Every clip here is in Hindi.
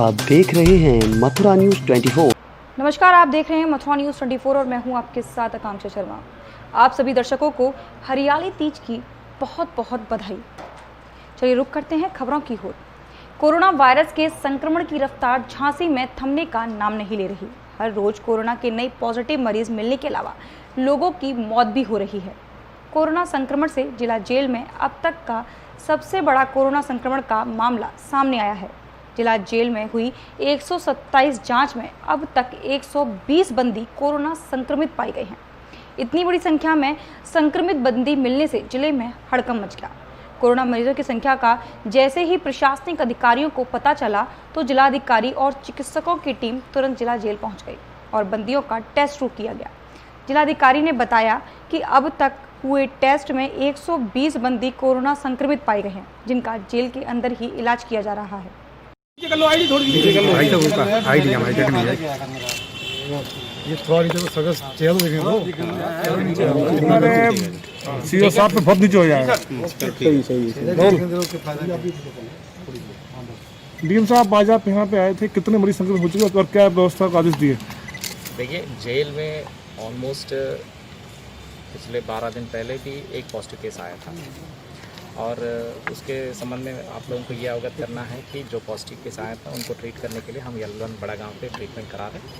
आप देख रहे हैं मथुरा न्यूज़ 24। नमस्कार, आप देख रहे हैं मथुरा न्यूज़ 24 और मैं हूं आपके साथ आकांक्षा शर्मा। आप सभी दर्शकों को हरियाली तीज की बहुत बहुत बधाई। चलिए रुक करते हैं खबरों की ओर। कोरोना वायरस के संक्रमण की रफ्तार झांसी में थमने का नाम नहीं ले रही। हर रोज कोरोना के नए पॉजिटिव मरीज मिलने के अलावा लोगों की मौत भी हो रही है। कोरोना संक्रमण से जिला जेल में अब तक का सबसे बड़ा कोरोना संक्रमण का मामला सामने आया है। जिला जेल में हुई 127 जांच में अब तक 120 बंदी कोरोना संक्रमित पाए गए हैं। इतनी बड़ी संख्या में संक्रमित बंदी मिलने से जिले में हड़कंप मच गया। कोरोना मरीजों की संख्या का जैसे ही प्रशासनिक अधिकारियों को पता चला तो जिलाधिकारी और चिकित्सकों की टीम तुरंत जिला जेल पहुंच गई और बंदियों का टेस्ट शुरू किया गया। जिलाधिकारी ने बताया कि अब तक हुए टेस्ट में 120 बंदी कोरोना संक्रमित पाए गए हैं, जिनका जेल के अंदर ही इलाज किया जा रहा है। ये थोड़ा नीचे तो सगस चेहरा देखें वो सीओ साहब पे बहुत नीचे हो जाएगा। डीएम साहब आज आप यहाँ पे आए थे, कितने मरीज संक्रमित हो चुके और क्या व्यवस्था का आदेश दिए? देखिए, जेल में ऑलमोस्ट पिछले 12 दिन पहले भी एक पॉजिटिव केस आया था और उसके संबंध में आप लोगों को ये अवगत करना है कि जो पॉजिटिव केस आया था उनको ट्रीट करने के लिए हम यलवन बड़ा गांव पे ट्रीटमेंट करा रहे हैं।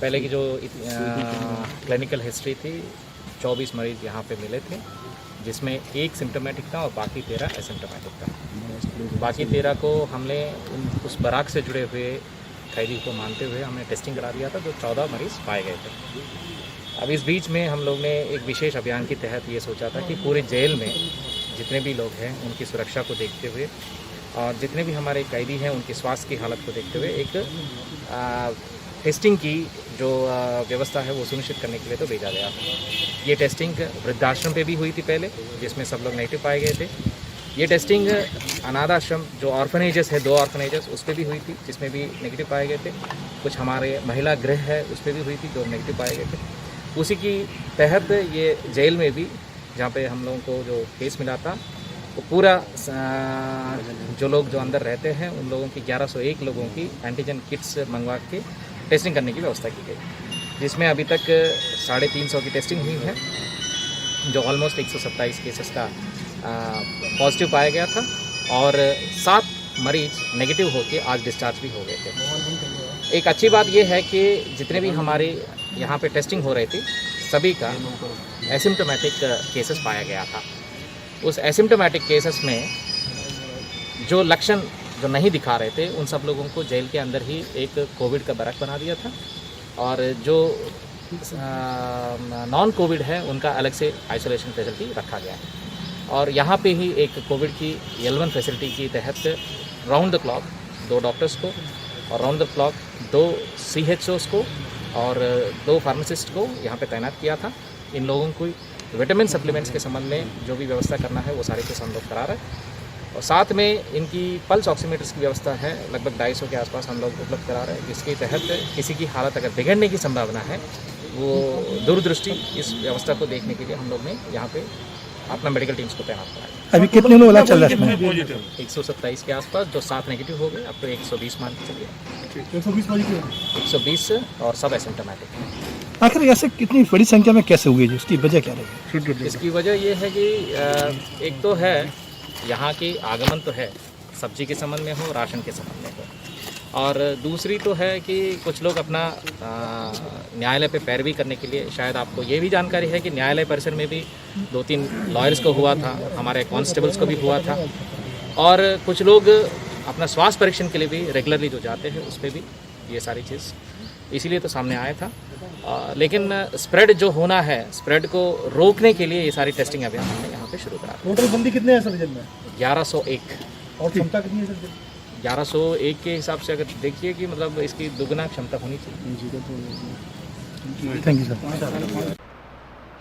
पहले की जो क्लिनिकल हिस्ट्री थी, 24 मरीज यहाँ पे मिले थे, जिसमें एक सिम्टोमेटिक था और बाकी 13 एसिम्टोमेटिक था। बाकी 13 को हमने उस बराक से जुड़े हुए कैदी को मानते हुए हमने टेस्टिंग करा दिया था, जो 14 मरीज पाए गए थे। अब इस बीच में हम लोग ने एक विशेष अभियान के तहत ये सोचा था कि पूरे जेल में जितने भी लोग हैं उनकी सुरक्षा को देखते हुए और जितने भी हमारे कैदी हैं उनकी स्वास्थ्य की हालत को देखते हुए एक टेस्टिंग की जो व्यवस्था है वो सुनिश्चित करने के लिए तो भेजा गया। ये टेस्टिंग वृद्धाश्रम पे भी हुई थी पहले, जिसमें सब लोग नेगेटिव पाए गए थे। ये टेस्टिंग अनाथ आश्रम जो ऑर्फनेजेस है, 2 ऑर्फनेजेस, उस पर भी हुई थी, जिसमें भी नेगेटिव पाए गए थे। कुछ हमारे महिला गृह है, उस पर भी हुई थी, जो नेगेटिव पाए गए थे। उसी की तहत ये जेल में भी जहाँ पे हम लोगों को जो केस मिला था वो पूरा जो लोग जो अंदर रहते हैं उन लोगों की 1101 लोगों की एंटीजन किट्स मंगवा के टेस्टिंग करने की व्यवस्था की गई, जिसमें अभी तक 350 की टेस्टिंग हुई है, जो ऑलमोस्ट 127 केसेस का पॉजिटिव पाया गया था और 7 मरीज नेगेटिव होकर आज डिस्चार्ज भी हो गए थे। एक अच्छी बात यह है कि जितने भी हमारे यहाँ पे टेस्टिंग हो रही थी सभी का एसिम्टोमेटिक केसेस पाया गया था। उस एसिम्टोमेटिक केसेस में जो लक्षण जो नहीं दिखा रहे थे उन सब लोगों को जेल के अंदर ही एक कोविड का बरक बना दिया था और जो नॉन कोविड है उनका अलग से आइसोलेशन फैसिलिटी रखा गया है। और यहाँ पे ही एक कोविड की L1 फैसिलिटी के तहत राउंड द क्लॉक 2 डॉक्टर्स को और राउंड द क्लॉक 2 CHOs को और 2 फार्मासिस्ट को यहाँ पे तैनात किया था। इन लोगों को विटामिन सप्लीमेंट्स के संबंध में जो भी व्यवस्था करना है वो सारे कुछ हम लोग करा रहे हैं और साथ में इनकी पल्स ऑक्सीमीटर्स की व्यवस्था है, लगभग 250 के आसपास हम लोग उपलब्ध करा रहे हैं, जिसके तहत किसी की हालत अगर बिगड़ने की संभावना है वो दूरदृष्टि इस व्यवस्था को देखने के लिए हम लोग ने यहाँ पे अपना मेडिकल टीम्स को तैनात कराया। अभी कितने लोग इलाज चल रहा है इसमें? 127 के आसपास, जो 7 नेगेटिव हो गए, अब तो 120 मान के चलिए। 120 और सब एसिम्टोमेटिक। आखिर ऐसे कितनी बड़ी संख्या में कैसे हुई है, इसकी वजह क्या रही? इसकी वजह ये है कि एक तो है यहाँ की आगमन तो है, सब्जी के संबंध में हो, राशन के संबंध में हो, और दूसरी तो है कि कुछ लोग अपना न्यायालय पे पैरवी करने के लिए, शायद आपको ये भी जानकारी है कि न्यायालय परिसर में भी 2-3 लॉयर्स को हुआ था, हमारे कांस्टेबल्स को भी हुआ था और कुछ लोग अपना स्वास्थ्य परीक्षण के लिए भी रेगुलरली जो जाते हैं उस पर भी ये सारी चीज़ इसीलिए तो सामने आया था। लेकिन स्प्रेड जो होना है, स्प्रेड को रोकने के लिए ये सारी टेस्टिंग अभियान हमने यहाँ पे शुरू करा। टोटल बंदी कितने हैं सर जेल में? 1101 और क्षमता कितनी है सर? 1101 के हिसाब से अगर देखिए कि मतलब इसकी दुगना क्षमता होनी चाहिए। Thank you sir.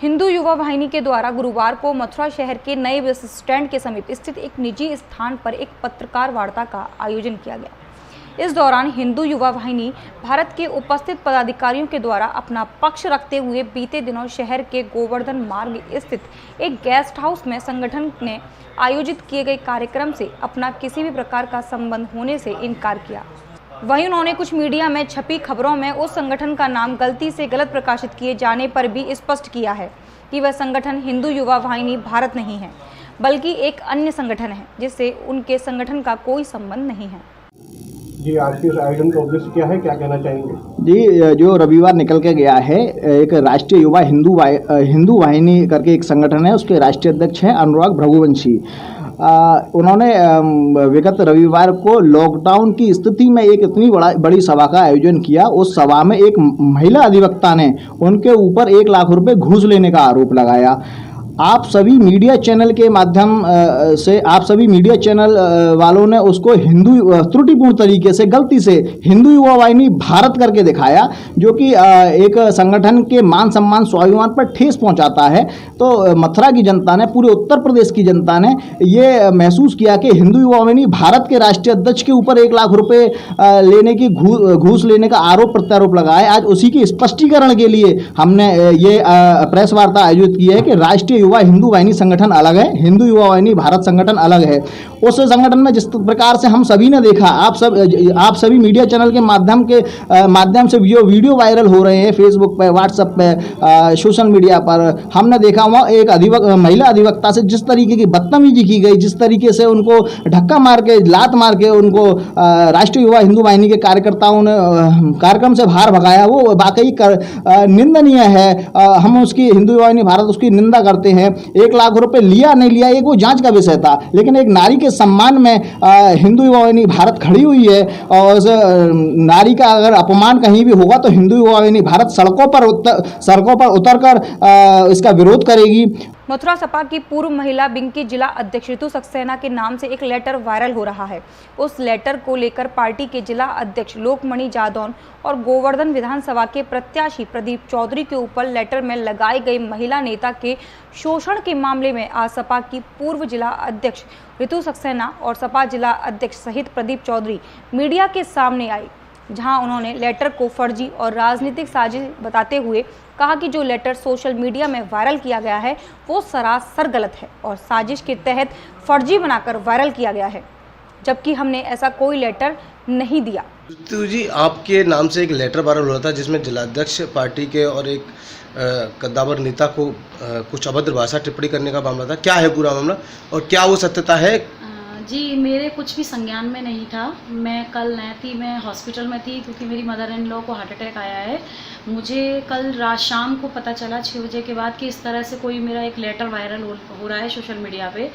Hindu Yuva Vahini के द्वारा गुरुवार को मथुरा शहर के नए बस स्टैंड के समीप स्थित एक निजी स्थान पर एक पत्रकार वार्ता का आयोजन किया गया। इस दौरान हिंदू युवा वाहिनी भारत के उपस्थित पदाधिकारियों के द्वारा अपना पक्ष रखते हुए बीते दिनों शहर के गोवर्धन मार्ग स्थित एक गेस्ट हाउस में संगठन ने आयोजित किए गए कार्यक्रम से अपना किसी भी प्रकार का संबंध होने से इनकार किया। वहीं उन्होंने कुछ मीडिया में छपी खबरों में उस संगठन का नाम गलती से गलत प्रकाशित किए जाने पर भी स्पष्ट किया है कि वह संगठन हिंदू युवा वाहिनी भारत नहीं है, बल्कि एक अन्य संगठन है जिससे उनके संगठन का कोई संबंध नहीं है। जी, आज के इस आयोजन का उद्देश्य क्या है, क्या कहना चाहेंगे? जी, जो रविवार निकल के गया है, एक राष्ट्रीय युवा हिंदू वाहिनी करके एक संगठन है, उसके राष्ट्रीय अध्यक्ष हैं अनुराग भृगुवंशी। उन्होंने विगत रविवार को लॉकडाउन की स्थिति में एक इतनी बड़ी सभा का आयोजन किया। उस सभा में एक महिला अधिवक्ता ने उनके ऊपर 1 लाख रुपए घूस लेने का आरोप लगाया। आप सभी मीडिया चैनल के माध्यम से, आप सभी मीडिया चैनल वालों ने उसको हिंदू त्रुटिपूर्ण तरीके से, गलती से हिंदू युवा वाहिनी भारत करके दिखाया, जो कि एक संगठन के मान सम्मान स्वाभिमान पर ठेस पहुंचाता है। तो मथुरा की जनता ने, पूरे उत्तर प्रदेश की जनता ने ये महसूस किया कि हिंदू युवा वाहिनी भारत के राष्ट्रीय अध्यक्ष के ऊपर 1 लाख रुपए लेने की घूस लेने का आरोप प्रत्यारोप लगा है। आज उसी के स्पष्टीकरण के लिए हमने ये प्रेस वार्ता आयोजित की है कि राष्ट्रीय युवा हिंदू वाहिनी संगठन अलग है, हिंदू युवा वाहिनी भारत संगठन अलग है। उस संगठन में जिस प्रकार से हम सभी ने देखा, आप सभी मीडिया चैनल के माध्यम से जो वीडियो वायरल हो रहे हैं फेसबुक पे, व्हाट्सएप पे, सोशल मीडिया पर, हमने देखा वहाँ एक महिला अधिवक्ता से जिस तरीके की बदतमीजी की गई, जिस तरीके से उनको धक्का मार के, लात मार के उनको राष्ट्रीय युवा हिंदू वाहिनी के कार्यकर्ताओं ने कार्यक्रम से बाहर भगाया, वो वाकई निंदनीय है। हम उसकी, हिंदू युवा वाहिनी भारत उसकी निंदा करते हैं। 1 लाख रुपए लिया नहीं लिया एक वो जांच का विषय था, लेकिन एक नारी के सम्मान में हिंदू युवा वाहिनी भारत खड़ी हुई है। और उस नारी का अगर अपमान कहीं भी होगा तो हिंदू युवा वाहिनी भारत सड़कों पर उतरकर इसका विरोध करेगी। मथुरा सपा की पूर्व महिला विंग की जिला अध्यक्ष ऋतु सक्सेना के नाम से एक लेटर वायरल हो रहा है। उस लेटर को लेकर पार्टी के जिला अध्यक्ष लोकमणि जादौन और गोवर्धन विधानसभा के प्रत्याशी प्रदीप चौधरी के ऊपर लेटर में लगाई गई महिला नेता के शोषण के मामले में आज सपा की पूर्व जिला अध्यक्ष ऋतु सक्सेना और सपा जिला अध्यक्ष सहित प्रदीप चौधरी मीडिया के सामने आई, जहां उन्होंने लेटर को फर्जी और राजनीतिक साजिश बताते हुए कहा कि जो लेटर सोशल मीडिया में वायरल किया गया है वो सरासर गलत है और साजिश के तहत फर्जी बनाकर वायरल किया गया है, जबकि हमने ऐसा कोई लेटर नहीं दिया। तो जी, आपके नाम से एक लेटर वायरल हुआ था जिसमें जिलाध्यक्ष पार्टी के और एक कद्दावर नेता को कुछ अभद्र भाषा टिप्पणी करने का मामला था। क्या है पूरा मामला और क्या वो सत्यता है? जी, मेरे कुछ भी संज्ञान में नहीं था। मैं कल नहीं थी, मैं हॉस्पिटल में थी क्योंकि मेरी मदर इन लॉ को हार्ट अटैक आया है। मुझे कल रात शाम को पता चला 6 बजे के बाद कि इस तरह से कोई मेरा एक लेटर वायरल हो रहा है सोशल मीडिया पे,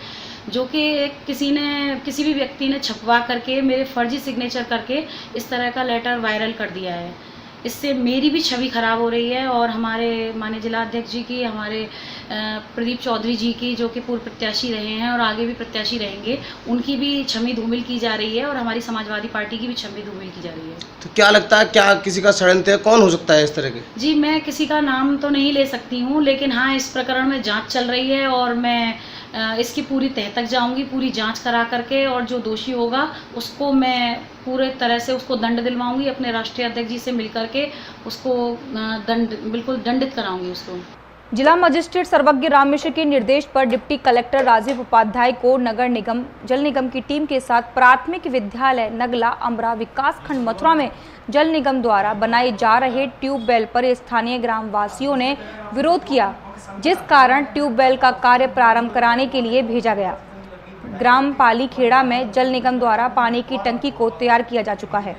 जो कि किसी भी व्यक्ति ने छपवा करके मेरे फर्जी सिग्नेचर करके इस तरह का लेटर वायरल कर दिया है। इससे मेरी भी छवि खराब हो रही है और हमारे माननीय जिला अध्यक्ष जी की, हमारे प्रदीप चौधरी जी की, जो कि पूर्व प्रत्याशी रहे हैं और आगे भी प्रत्याशी रहेंगे, उनकी भी छवि धूमिल की जा रही है और हमारी समाजवादी पार्टी की भी छवि धूमिल की जा रही है। तो क्या लगता है, क्या किसी का षड्यंत्र है? कौन हो सकता है इस तरह के? जी, मैं किसी का नाम तो नहीं ले सकती हूँ, लेकिन हाँ, इस प्रकरण में जाँच चल रही है और मैं इसकी पूरी तह तक जाऊंगी, पूरी जांच करा करके, और जो दोषी होगा उसको मैं पूरे तरह से उसको दंड दिलवाऊंगी। अपने राष्ट्रीय अध्यक्ष जी से मिलकर के उसको बिल्कुल दंडित कराऊंगी उसको। जिला मजिस्ट्रेट सर्वज्ञ राम मिश्र के निर्देश पर डिप्टी कलेक्टर राजीव उपाध्याय को नगर निगम जल निगम की टीम के साथ प्राथमिक विद्यालय नगला अमरा विकासखंड मथुरा में जल निगम द्वारा बनाए जा रहे ट्यूबवेल पर स्थानीय ग्रामवासियों ने विरोध किया, जिस कारण ट्यूबवेल का कार्य प्रारंभ कराने के लिए भेजा गया। ग्राम पाली खेड़ा में जल निगम द्वारा पानी की टंकी को तैयार किया जा चुका है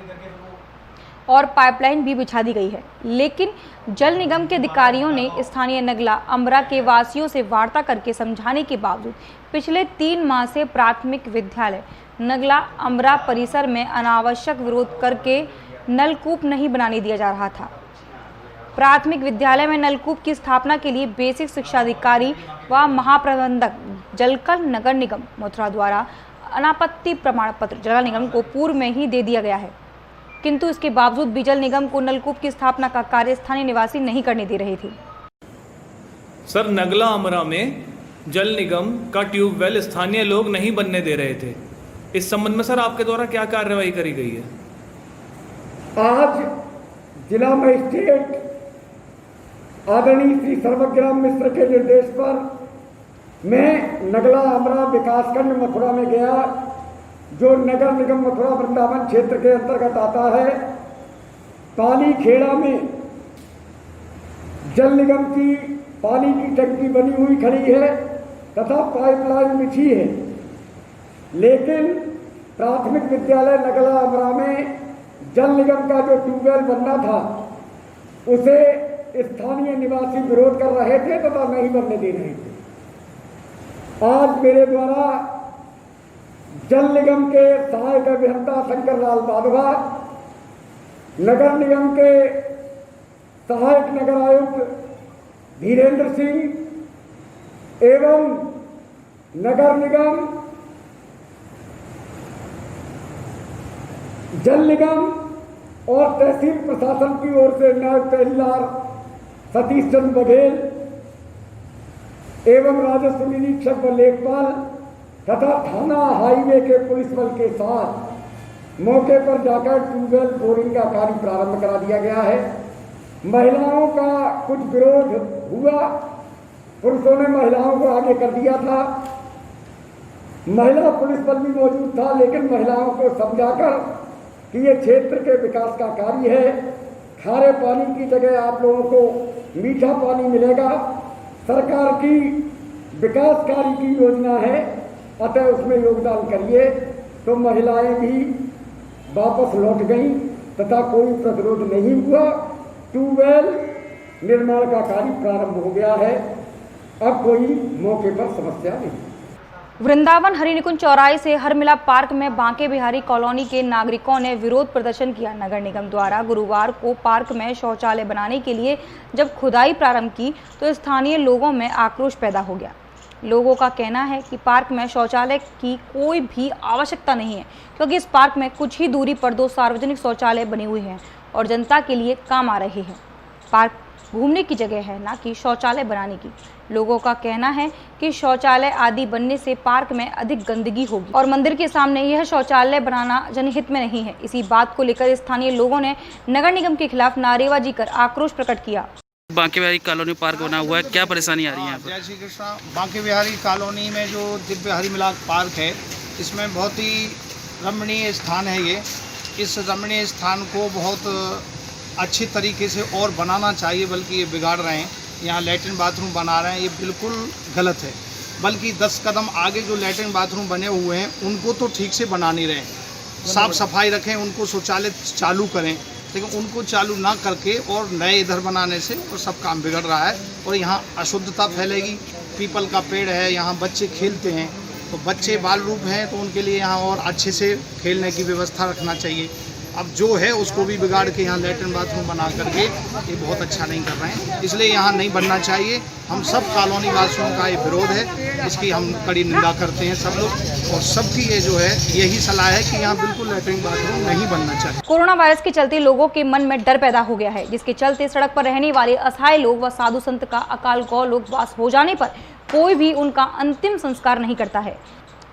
और पाइपलाइन भी बिछा दी गई है, लेकिन जल निगम के अधिकारियों ने स्थानीय नगला अमरा के वासियों से वार्ता करके समझाने के बावजूद पिछले 3 माह से प्राथमिक विद्यालय नगला अमरा परिसर में अनावश्यक विरोध करके नलकूप नहीं बनाने दिया जा रहा था। प्राथमिक विद्यालय में नलकूप की स्थापना के लिए बेसिक शिक्षा अधिकारी व महाप्रबंधक जलकल नगर निगम मथुरा द्वारा अनापत्ति प्रमाण पत्र जल निगम को पूर्व में ही दे दिया गया है, किंतु इसके बावजूद भी जल निगम को नलकूप की स्थापना का कार्य स्थानीय निवासी नहीं करने दे रहे थे। सर, नगला अमरा में जल निगम का ट्यूबवेल स्थानीय लोग नहीं बनने दे रहे थे। इस संबंध में सर आपके द्वारा क्या कार्रवाई करी गई है? आज जिला मजिस्ट्रेट आदरणीय श्री सर्वज्ञराम मिश्र के निर्देश पर मैं नगला अमरा विकासखंड मथुरा में गया, जो नगर निगम मथुरा वृंदावन क्षेत्र के अंतर्गत आता है। पाली खेड़ा में जल निगम की पानी की टंकी बनी हुई खड़ी है तथा पाइपलाइन बिछी है, लेकिन प्राथमिक विद्यालय नगला अमरा में जल निगम का जो ट्यूबवेल बनना था उसे स्थानीय निवासी विरोध कर रहे थे तथा नहीं बनने दे रहे थे। आज मेरे द्वारा जल निगम के सहायक अभियंता शंकर लाल माधवा, नगर निगम के सहायक नगर आयुक्त धीरेन्द्र सिंह एवं नगर निगम, जल निगम और तहसील प्रशासन की ओर से नायब तहसीलदार सतीश चंद्र बघेल एवं राजस्व निरीक्षक व लेखपाल तथा थाना हाईवे के पुलिस बल के साथ मौके पर जाकर ट्यूबवेल बोरिंग का कार्य प्रारंभ करा दिया गया है। महिलाओं का कुछ विरोध हुआ, पुरुषों ने महिलाओं को आगे कर दिया था। महिला पुलिस बल भी मौजूद था, लेकिन महिलाओं को समझाकर कि ये क्षेत्र के विकास का कार्य है, खारे पानी की जगह आप लोगों को मीठा पानी मिलेगा, सरकार की विकास कार्य की योजना है, अतः उसमें योगदान करिए। तो महिलाएं भी वापस लौट गईं तथा कोई प्रतिरोध नहीं हुआ। ट्यूबवेल निर्माण का कार्य प्रारंभ हो गया है, अब कोई मौके पर समस्या नहीं। वृंदावन हरिनिकुंज चौराहे से हरमिला पार्क में बांके बिहारी कॉलोनी के नागरिकों ने विरोध प्रदर्शन किया। नगर निगम द्वारा गुरुवार को पार्क में शौचालय बनाने के लिए जब खुदाई प्रारंभ की तो स्थानीय लोगों में आक्रोश पैदा हो गया। लोगों का कहना है कि पार्क में शौचालय की कोई भी आवश्यकता नहीं है, क्योंकि इस पार्क में कुछ ही दूरी पर 2 सार्वजनिक शौचालय बने हुए हैं और जनता के लिए काम आ रहे हैं। पार्क घूमने की जगह है, ना कि शौचालय बनाने की। लोगों का कहना है कि शौचालय आदि बनने से पार्क में अधिक गंदगी होगी और मंदिर के सामने यह शौचालय बनाना जनहित में नहीं है। इसी बात को लेकर स्थानीय लोगों ने नगर निगम के खिलाफ नारेबाजी कर आक्रोश प्रकट किया। बांके बिहारी कॉलोनी पार्क बना हुआ है, क्या परेशानी आ रही है यहाँ पर? जय श्री कृष्णा। बांके बिहारी कॉलोनी में जो दिव्य हरिमिला पार्क है, इसमें बहुत ही रमणीय स्थान है। ये इस रमणीय स्थान को बहुत अच्छी तरीके से और बनाना चाहिए, बल्कि ये बिगाड़ रहे हैं। यहाँ लैट्रिन बाथरूम बना रहे हैं, ये बिल्कुल गलत है। बल्कि 10 कदम आगे जो लैट्रिन बाथरूम बने हुए हैं उनको तो ठीक से बना नहीं रहे। साफ सफाई रखें, उनको शौचालय चालू करें, लेकिन उनको चालू ना करके और नए इधर बनाने से और सब काम बिगड़ रहा है और यहाँ अशुद्धता फैलेगी। पीपल का पेड़ है, यहाँ बच्चे खेलते हैं, तो बच्चे बाल रूप हैं, तो उनके लिए यहाँ और अच्छे से खेलने की व्यवस्था रखना चाहिए। अब जो है उसको भी बिगाड़ के यहाँ लैट्रिन बाथरूम बना करके ये बहुत अच्छा नहीं कर रहे हैं, इसलिए यहाँ नहीं बनना चाहिए। हम सब कॉलोनी वासियों का ये विरोध है, इसकी हम कड़ी निंदा करते हैं सब लोग, और सबकी ये जो है यही सलाह है कि यहाँ बिल्कुल लैट्रिन बाथरूम नहीं बनना चाहिए। कोरोना वायरस के चलते लोगों के मन में डर पैदा हो गया है, जिसके चलते सड़क पर रहने वाले असहाय लोग व साधु संत का अकाल गौलोक वास हो जाने पर कोई भी उनका अंतिम संस्कार नहीं करता है।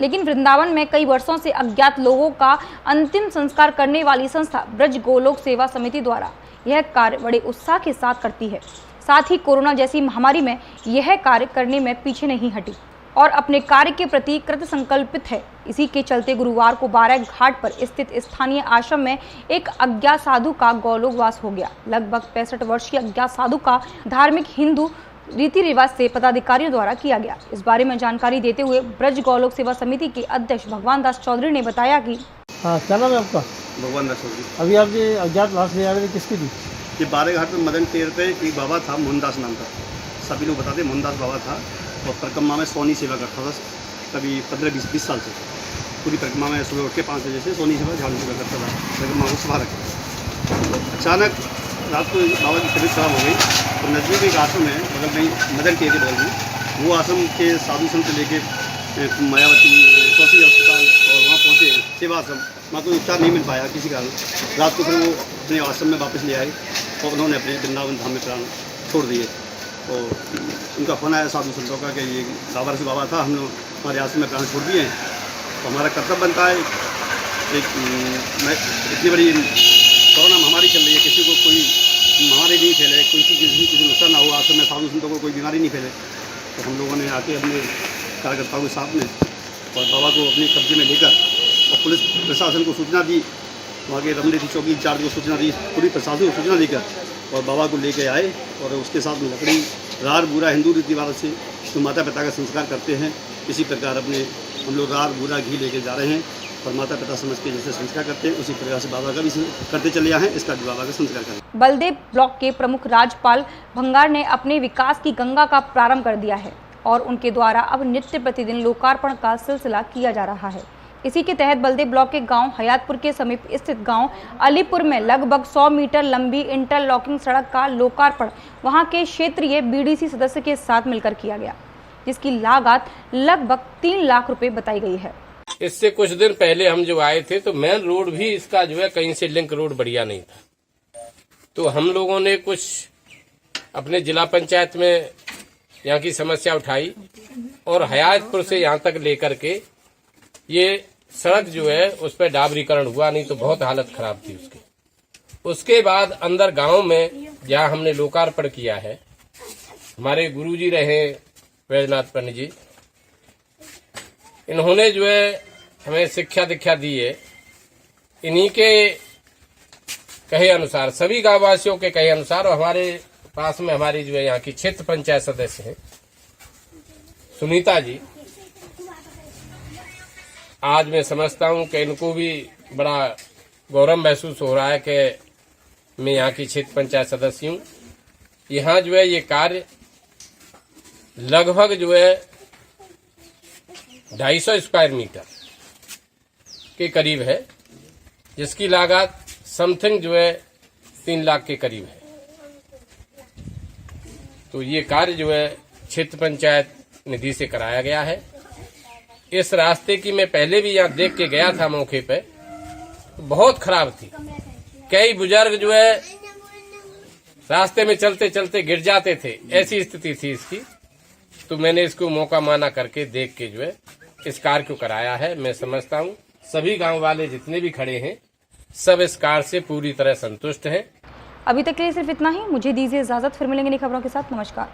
लेकिन वृंदावन में कई वर्षों से अज्ञात लोगों का अंतिम संस्कार करने वाली संस्था ब्रज गोलोक सेवा समिति द्वारा यह कार्य बड़े उत्साह के साथ करती है। साथ ही कोरोना जैसी महामारी में यह कार्य करने में पीछे नहीं हटी और अपने कार्य के प्रति कृत संकल्पित है। इसी के चलते गुरुवार को 12 घाट पर स्थित स्थानीय आश्रम में एक अज्ञात साधु का गौलोकवास हो गया। लगभग 65 वर्षीय अज्ञात साधु का धार्मिक हिंदू रीति रिवाज से पदाधिकारियों द्वारा किया गया। इस बारे में जानकारी देते हुए ब्रज गौलोक सेवा समिति के अध्यक्ष भगवान दास चौधरी ने बताया कि क्या नाम है आपका? भगवान दास चौधरी। अभी आप ये अज्ञात लाश ले आ रहे थे, किसकी थी? ये 12 घाट में मदन टेर पे एक बाबा था, मोहनदास नाम का, सभी लोग बताते मोहनदास बाबा था और परिक्रमा में सोनी सेवा करता था कभी 15-20 साल से। पूरी परिक्रमा में सुबह उठ के 5 बजे से सोनी सेवा झाड़ू सेवा करता था, परिक्रमा को सफा रखा। अचानक रात को बाबा की तबीयत खराब हो गई तो नजदीक एक आश्रम है बगल में मदन टेर के बगल में, वो आश्रम के साधु संत लेके मायावती सोसी अस्पताल और वहाँ पहुँचे सेवा आश्रम, वहाँ कोई उपचार नहीं मिल पाया किसी कारण। रात को फिर वो अपने आश्रम में वापस ले आए और उन्होंने अपने वृंदावन धाम में प्राण छोड़ दिए। तो उनका फोन आया साधु संतों का कि ये बाबा बाबा था, हम लोग हमारे आश्रम में प्राण छोड़ दिए हैं। तो हमारा कर्तव्य बनता है एक इतनी बड़ी कोरोना महामारी चल रही है, किसी को कोई महामारी नहीं फैले, किसी नुकसान ना हो, आश्रम में साधु संतों को कोई बीमारी नहीं फैले, तो हम लोगों ने आके अपने कार्यकर्ताओं के साथ में और बाबा को अपने कब्जे में लेकर और पुलिस प्रशासन को सूचना दी, वहाँ के रमनेती चौकी इंचार्ज को सूचना दी, पूरी प्रशासन को सूचना देकर और बाबा को लेके आए और उसके साथ में लकड़ी रार बूरा हिंदू रीति रिवाज से जो माता पिता का संस्कार करते हैं, इसी प्रकार अपने हम लोग रार बूरा घी लेके जा रहे हैं और माता पिता समझ के जैसे संस्कार करते हैं उसी प्रकार से बाबा का भी करते चले आए हैं, इसका भी बाबा का संस्कार करें। बलदेव ब्लॉक के प्रमुख राजपाल भंगार ने अपने विकास की गंगा का प्रारंभ कर दिया है और उनके द्वारा अब नित्य प्रतिदिन लोकार्पण का सिलसिला किया जा रहा है। इसी के तहत बलदेव ब्लॉक के गांव हयातपुर के समीप स्थित गांव अलीपुर में लगभग 100 मीटर लंबी इंटरलॉकिंग सड़क का लोकार्पण वहां के क्षेत्रीय बीडीसी सदस्य के साथ मिलकर किया गया, जिसकी लागत लगभग 3 लाख रुपए बताई गई है। इससे कुछ दिन पहले हम जो आए थे तो मेन रोड भी इसका जो है कहीं से लिंक रोड बढ़िया नहीं था, तो हम लोगों ने कुछ अपने जिला पंचायत में यहाँ की समस्या उठाई और हयातपुर से यहाँ तक लेकर के ये सड़क जो है उस पर डाबरीकरण हुआ, नहीं तो बहुत हालत खराब थी उसकी। उसके बाद अंदर गांव में जहाँ हमने लोकार्पण किया है, हमारे गुरुजी रहे वैजनाथ पंडित जी, इन्होंने जो है हमें शिक्षा दीक्षा दी है। इन्हीं के कहे अनुसार, सभी गाँव वासियों के कहे अनुसार, और हमारे पास में हमारी जो है यहाँ की क्षेत्र पंचायत सदस्य है सुनीता जी, आज मैं समझता हूँ कि इनको भी बड़ा गौरव महसूस हो रहा है कि मैं यहाँ की क्षेत्र पंचायत सदस्य हूँ। यहाँ जो है ये कार्य लगभग जो है 250 स्क्वायर मीटर के करीब है, जिसकी लागत समथिंग जो है 3 लाख के करीब है। तो ये कार्य जो है क्षेत्र पंचायत निधि से कराया गया है। इस रास्ते की मैं पहले भी यहाँ देख के गया था मौके पे, तो बहुत खराब थी। कई बुजुर्ग जो है रास्ते में चलते चलते गिर जाते थे, ऐसी स्थिति थी इसकी। तो मैंने इसको मौका माना करके देख के जो है इस कार्य को कराया है। मैं समझता हूँ सभी गांव वाले जितने भी खड़े हैं सब इस कार्य से पूरी तरह संतुष्ट हैं। अभी तक के लिए सिर्फ इतना ही। मुझे दीजिए इजाजत, फिर मिलेंगे नई खबरों के साथ। नमस्कार।